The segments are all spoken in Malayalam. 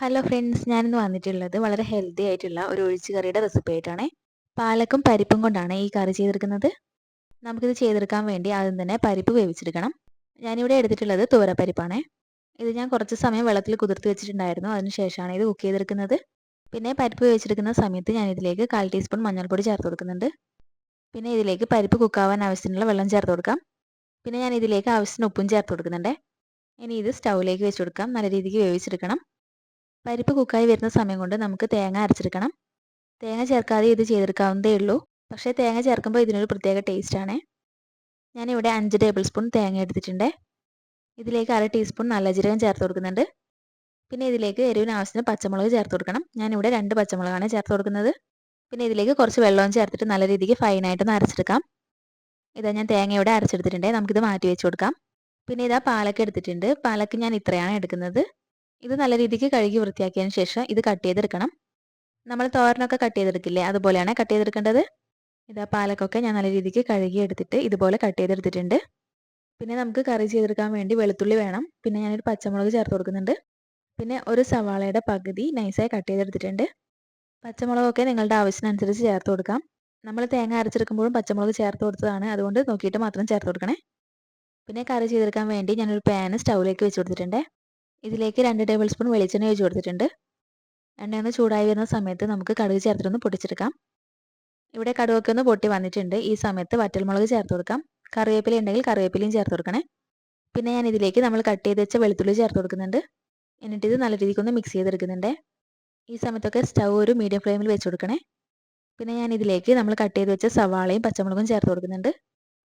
ഹലോ ഫ്രണ്ട്സ്, ഞാനിന്ന് വന്നിട്ടുള്ളത് വളരെ ഹെൽത്തി ആയിട്ടുള്ള ഒരു ഒഴിച്ച് കറിയുടെ റെസിപ്പി ആയിട്ടാണ്. പാലക്കും പരിപ്പും കൊണ്ടാണ് ഈ കറി ചെയ്തെടുക്കുന്നത്. നമുക്കിത് ചെയ്തെടുക്കാൻ വേണ്ടി ആദ്യം തന്നെ പരിപ്പ് വേവിച്ചെടുക്കണം. ഞാനിവിടെ എടുത്തിട്ടുള്ളത് തുവരപ്പരിപ്പാണ്. ഇത് ഞാൻ കുറച്ച് സമയം വെള്ളത്തിൽ കുതിർത്ത് വെച്ചിട്ടുണ്ടായിരുന്നു. അതിനുശേഷമാണ് ഇത് കുക്ക് ചെയ്തെടുക്കുന്നത്. പിന്നെ പരിപ്പ് വേവിച്ചെടുക്കുന്ന സമയത്ത് ഞാൻ ഇതിലേക്ക് 1/4 ടീസ്പൂൺ മഞ്ഞൾപ്പൊടി ചേർത്ത് കൊടുക്കുന്നുണ്ട്. പിന്നെ ഇതിലേക്ക് പരിപ്പ് കുക്കാവാൻ ആവശ്യത്തിനുള്ള വെള്ളം ചേർത്ത് കൊടുക്കാം. പിന്നെ ഞാൻ ഇതിലേക്ക് ആവശ്യത്തിന് ഉപ്പും ചേർത്ത് കൊടുക്കുന്നുണ്ട്. ഇനി ഇത് സ്റ്റൗവിലേക്ക് വെച്ച് കൊടുക്കാം. നല്ല രീതിക്ക് വേവിച്ചെടുക്കണം. പരിപ്പ് കുക്കായി വരുന്ന സമയം കൊണ്ട് നമുക്ക് തേങ്ങ അരച്ചെടുക്കണം. തേങ്ങ ചേർക്കാതെ ഇത് ചെയ്തെടുക്കാവുന്നതേ ഉള്ളൂ. പക്ഷേ തേങ്ങ ചേർക്കുമ്പോൾ ഇതിനൊരു പ്രത്യേക ടേസ്റ്റാണ്. ഞാനിവിടെ 5 ടേബിൾ സ്പൂൺ തേങ്ങ എടുത്തിട്ടുണ്ട്. ഇതിലേക്ക് 1/2 ടീസ്പൂൺ നല്ല ജീരകം ചേർത്ത് കൊടുക്കുന്നുണ്ട്. പിന്നെ ഇതിലേക്ക് എരിവിന് ആവശ്യത്തിന് പച്ചമുളക് ചേർത്ത് കൊടുക്കണം. ഞാനിവിടെ 2 പച്ചമുളകാണ് ചേർത്ത് കൊടുക്കുന്നത്. പിന്നെ ഇതിലേക്ക് കുറച്ച് വെള്ളവും ചേർത്തിട്ട് നല്ല രീതിക്ക് ഫൈനായിട്ടൊന്ന് അരച്ചെടുക്കാം. ഇതാ ഞാൻ തേങ്ങ ഇവിടെ അരച്ചെടുത്തിട്ടുണ്ട്. നമുക്കിത് മാറ്റി വെച്ച് കൊടുക്കാം. പിന്നെ ഇതാ പാലക്ക് എടുത്തിട്ടുണ്ട്. പാലക്ക് ഞാൻ ഇത്രയാണ് എടുക്കുന്നത്. ഇത് നല്ല രീതിക്ക് കഴുകി വൃത്തിയാക്കിയതിന് ശേഷം ഇത് കട്ട് ചെയ്തെടുക്കണം. നമ്മൾ തോരനൊക്കെ കട്ട് ചെയ്തെടുക്കില്ലേ, അതുപോലെയാണ് കട്ട് ചെയ്തെടുക്കേണ്ടത്. ഇതാ പാലക്കൊക്കെ ഞാൻ നല്ല രീതിക്ക് കഴുകി എടുത്തിട്ട് ഇതുപോലെ കട്ട് ചെയ്തെടുത്തിട്ടുണ്ട്. പിന്നെ നമുക്ക് കറി ചെയ്തെടുക്കാൻ വേണ്ടി വെളുത്തുള്ളി വേണം. പിന്നെ ഞാനൊരു പച്ചമുളക് ചേർത്ത് കൊടുക്കുന്നുണ്ട്. പിന്നെ ഒരു സവാളയുടെ പകുതി നൈസായി കട്ട് ചെയ്തെടുത്തിട്ടുണ്ട്. പച്ചമുളകൊക്കെ നിങ്ങളുടെ ആവശ്യത്തിനനുസരിച്ച് ചേർത്ത് കൊടുക്കാം. നമ്മൾ തേങ്ങ അരച്ചെടുക്കുമ്പോഴും പച്ചമുളക് ചേർത്ത് കൊടുത്തതാണ്. അതുകൊണ്ട് നോക്കിയിട്ട് മാത്രം ചേർത്ത് കൊടുക്കണേ. പിന്നെ കറി ചെയ്തെടുക്കാൻ വേണ്ടി ഞാനൊരു പാന് സ്റ്റൗവിലേക്ക് വെച്ച് കൊടുത്തിട്ടുണ്ട്. ഇതിലേക്ക് 2 ടേബിൾ സ്പൂൺ വെളിച്ചെണ്ണ ഒഴിച്ച് കൊടുത്തിട്ടുണ്ട്. എണ്ണയൊന്ന് ചൂടായി വരുന്ന സമയത്ത് നമുക്ക് കടുക് ചേർത്തിട്ടൊന്ന് പൊട്ടിച്ചെടുക്കാം. ഇവിടെ കടുകൊക്കെ ഒന്ന് പൊട്ടി വന്നിട്ടുണ്ട്. ഈ സമയത്ത് വറ്റൽമുളക് ചേർത്ത് കൊടുക്കാം. കറിവേപ്പില ഉണ്ടെങ്കിൽ കറിവേപ്പിലയും ചേർത്ത് കൊടുക്കണേ. പിന്നെ ഞാൻ ഇതിലേക്ക് നമ്മൾ കട്ട് ചെയ്ത് വെച്ച വെളുത്തുള്ളി ചേർത്ത് കൊടുക്കുന്നുണ്ട്. എന്നിട്ട് ഇത് നല്ല രീതിക്കൊന്ന് മിക്സ് ചെയ്തെടുക്കുന്നുണ്ട്. ഈ സമയത്തൊക്കെ സ്റ്റൗ ഒരു മീഡിയം ഫ്ലെയിമിൽ വെച്ച് കൊടുക്കണേ. പിന്നെ ഞാൻ ഇതിലേക്ക് നമ്മൾ കട്ട് ചെയ്ത് വെച്ച സവാളയും പച്ചമുളകും ചേർത്ത് കൊടുക്കുന്നുണ്ട്.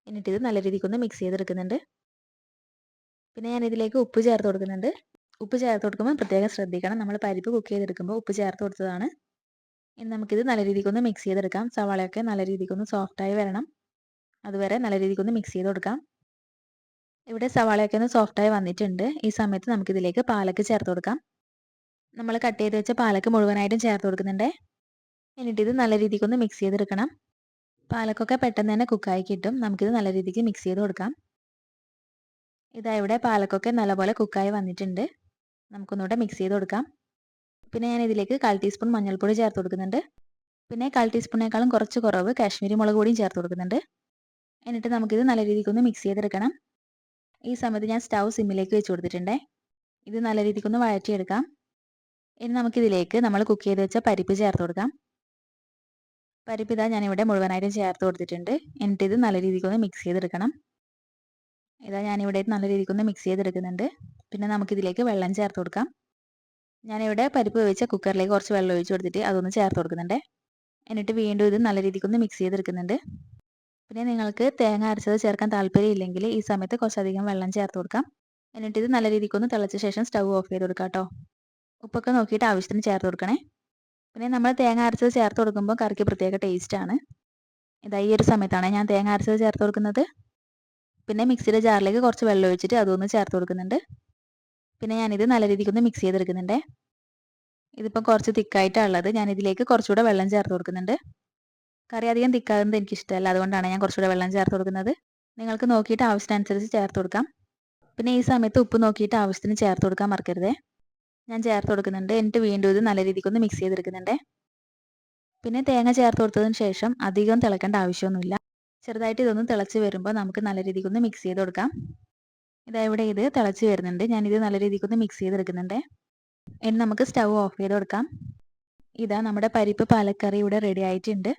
എന്നിട്ട് ഇത് നല്ല രീതിക്കൊന്ന് മിക്സ് ചെയ്തെടുക്കുന്നുണ്ട്. പിന്നെ ഞാൻ ഇതിലേക്ക് ഉപ്പ് ചേർത്ത് കൊടുക്കുന്നുണ്ട്. ഉപ്പ് ചേർത്ത് കൊടുക്കുമ്പോൾ പ്രത്യേകം ശ്രദ്ധിക്കണം. നമ്മൾ പരിപ്പ് കുക്ക് ചെയ്തെടുക്കുമ്പോൾ ഉപ്പ് ചേർത്ത് കൊടുത്തതാണ്. ഇനി നമുക്കിത് നല്ല രീതിക്കൊന്ന് മിക്സ് ചെയ്തെടുക്കാം. സവാളയൊക്കെ നല്ല രീതിക്കൊന്ന് സോഫ്റ്റായി വരണം. അതുവരെ നല്ല രീതിക്കൊന്ന് മിക്സ് ചെയ്ത് കൊടുക്കാം. ഇവിടെ സവാളയൊക്കെ ഒന്ന് സോഫ്റ്റായി വന്നിട്ടുണ്ട്. ഈ സമയത്ത് നമുക്കിതിലേക്ക് പാലക്ക് ചേർത്ത് കൊടുക്കാം. നമ്മൾ കട്ട് ചെയ്ത് വെച്ച പാലക്ക് മുഴുവനായിട്ടും ചേർത്ത് കൊടുക്കുന്നുണ്ട്. എന്നിട്ട് ഇത് നല്ല രീതിക്കൊന്ന് മിക്സ് ചെയ്തെടുക്കണം. പാലക്കൊക്കെ പെട്ടെന്ന് തന്നെ കുക്കായി കിട്ടും. നമുക്കിത് നല്ല രീതിക്ക് മിക്സ് ചെയ്ത് കൊടുക്കാം. ഇതാ ഇവിടെ പാലക്കൊക്കെ നല്ലപോലെ കുക്കായി വന്നിട്ടുണ്ട്. നമുക്കൊന്നുകൂടെ മിക്സ് ചെയ്ത് കൊടുക്കാം. പിന്നെ ഞാൻ ഇതിലേക്ക് 1/4 ടീസ്പൂൺ മഞ്ഞൾപ്പൊടി ചേർത്ത് കൊടുക്കുന്നുണ്ട്. പിന്നെ 1/4 ടീസ്പൂണിനേക്കാളും കുറച്ച് കുറവ് കാശ്മീരി മുളക് പൊടിയും ചേർത്ത് കൊടുക്കുന്നുണ്ട്. എന്നിട്ട് നമുക്കിത് നല്ല രീതിക്കൊന്ന് മിക്സ് ചെയ്തെടുക്കണം. ഈ സമയത്ത് ഞാൻ സ്റ്റൗ സിമ്മിലേക്ക് വെച്ച് കൊടുത്തിട്ടുണ്ട്. ഇത് നല്ല രീതിക്കൊന്ന് വഴറ്റിയെടുക്കാം. ഇനി നമുക്കിതിലേക്ക് നമ്മൾ കുക്ക് ചെയ്ത് വെച്ച പരിപ്പ് ചേർത്ത് കൊടുക്കാം. പരിപ്പ് ഇതാ ഞാനിവിടെ മുഴുവനായിട്ടും ചേർത്ത് കൊടുത്തിട്ടുണ്ട്. എന്നിട്ട് ഇത് നല്ല രീതിക്കൊന്ന് മിക്സ് ചെയ്തെടുക്കണം. ഇതാ ഞാനിവിടെ നല്ല രീതിക്കൊന്ന് മിക്സ് ചെയ്തെടുക്കുന്നുണ്ട്. പിന്നെ നമുക്കിതിലേക്ക് വെള്ളം ചേർത്ത് കൊടുക്കാം. ഞാനിവിടെ പരിപ്പ് വേവിച്ച കുക്കറിലേക്ക് കുറച്ച് വെള്ളം ഒഴിച്ച് കൊടുത്തിട്ട് അതൊന്ന് ചേർത്ത് കൊടുക്കുന്നുണ്ട്. എന്നിട്ട് വീണ്ടും ഇത് നല്ല രീതിക്കൊന്ന് മിക്സ് ചെയ്തെടുക്കുന്നുണ്ട്. പിന്നെ നിങ്ങൾക്ക് തേങ്ങ അരച്ചത് ചേർക്കാൻ താല്പര്യമില്ലെങ്കിൽ ഈ സമയത്ത് കുറച്ചധികം വെള്ളം ചേർത്ത് കൊടുക്കാം. എന്നിട്ട് ഇത് നല്ല രീതിക്കൊന്ന് തിളച്ച ശേഷം സ്റ്റൗ ഓഫ് ചെയ്ത് കൊടുക്കാം കേട്ടോ. ഉപ്പൊക്കെ നോക്കിയിട്ട് ആവശ്യത്തിന് ചേർത്ത് കൊടുക്കണേ. പിന്നെ നമ്മൾ തേങ്ങ അരച്ചത് ചേർത്ത് കൊടുക്കുമ്പോൾ കറിക്ക് പ്രത്യേക ടേസ്റ്റാണ്. ഇതാ ഈ ഒരു സമയത്താണ് ഞാൻ തേങ്ങ അരച്ചത് ചേർത്ത് കൊടുക്കുന്നത്. പിന്നെ മിക്സിയുടെ ജാറിലേക്ക് കുറച്ച് വെള്ളം ഒഴിച്ചിട്ട് അതൊന്ന് ചേർത്ത് കൊടുക്കുന്നുണ്ട്. പിന്നെ ഞാനിത് നല്ല രീതിക്കൊന്ന് മിക്സ് ചെയ്തെടുക്കുന്നുണ്ട്. ഇതിപ്പോൾ കുറച്ച് തിക്കായിട്ടാണ് ഉള്ളത്. ഞാൻ ഇതിലേക്ക് കുറച്ചുകൂടെ വെള്ളം ചേർത്ത് കൊടുക്കുന്നുണ്ട്. കറി അധികം തിക്കാകുന്നത് എനിക്കിഷ്ടമല്ല. അതുകൊണ്ടാണ് ഞാൻ കുറച്ചുകൂടെ വെള്ളം ചേർത്ത് കൊടുക്കുന്നത്. നിങ്ങൾക്ക് നോക്കിയിട്ട് ആവശ്യത്തിനനുസരിച്ച് ചേർത്ത് കൊടുക്കാം. പിന്നെ ഈ സമയത്ത് ഉപ്പ് നോക്കിയിട്ട് ആവശ്യത്തിന് ചേർത്ത് കൊടുക്കാൻ മറക്കരുതേ. ഞാൻ ചേർത്ത് കൊടുക്കുന്നുണ്ട്. എന്നിട്ട് വീണ്ടും ഇത് നല്ല രീതിക്കൊന്ന് മിക്സ് ചെയ്തെടുക്കുന്നുണ്ട്. പിന്നെ തേങ്ങ ചേർത്ത് കൊടുത്തതിന് ശേഷം അധികം തിളക്കേണ്ട ആവശ്യമൊന്നുമില്ല. ചെറുതായിട്ട് ഇതൊന്ന് തിളച്ച് വരുമ്പോൾ നമുക്ക് നല്ല രീതിക്കൊന്ന് മിക്സ് ചെയ്ത് കൊടുക്കാം. ഇതാ ഇവിടെ ഇത് തിളച്ച് വരുന്നുണ്ട്. ഞാനിത് നല്ല രീതിക്കൊന്ന് മിക്സ് ചെയ്തെടുക്കുന്നുണ്ട്. ഇനി നമുക്ക് സ്റ്റൗ ഓഫ് ചെയ്ത് കൊടുക്കാം. ഇതാ നമ്മുടെ പരിപ്പ് പാലക്കറി ഇവിടെ റെഡി ആയിട്ടുണ്ട്.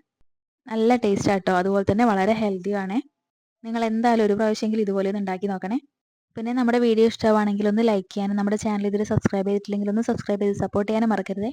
നല്ല ടേസ്റ്റ് ആട്ടോ. അതുപോലെ തന്നെ വളരെ ഹെൽത്തിയുമാണ്. നിങ്ങൾ എന്തായാലും ഒരു പ്രാവശ്യമെങ്കിലും ഇതുപോലെ ഒന്ന് ഉണ്ടാക്കി നോക്കണേ. പിന്നെ നമ്മുടെ വീഡിയോ ഇഷ്ടമാണെങ്കിൽ ഒന്ന് ലൈക്ക് ചെയ്യാനും നമ്മുടെ ചാനൽ ഇതുവരെ സബ്സ്ക്രൈബ് ചെയ്തിട്ടില്ലെങ്കിൽ ഒന്ന് സബ്സ്ക്രൈബ് ചെയ്ത് സപ്പോർട്ട് ചെയ്യാനും മറക്കരുതേ.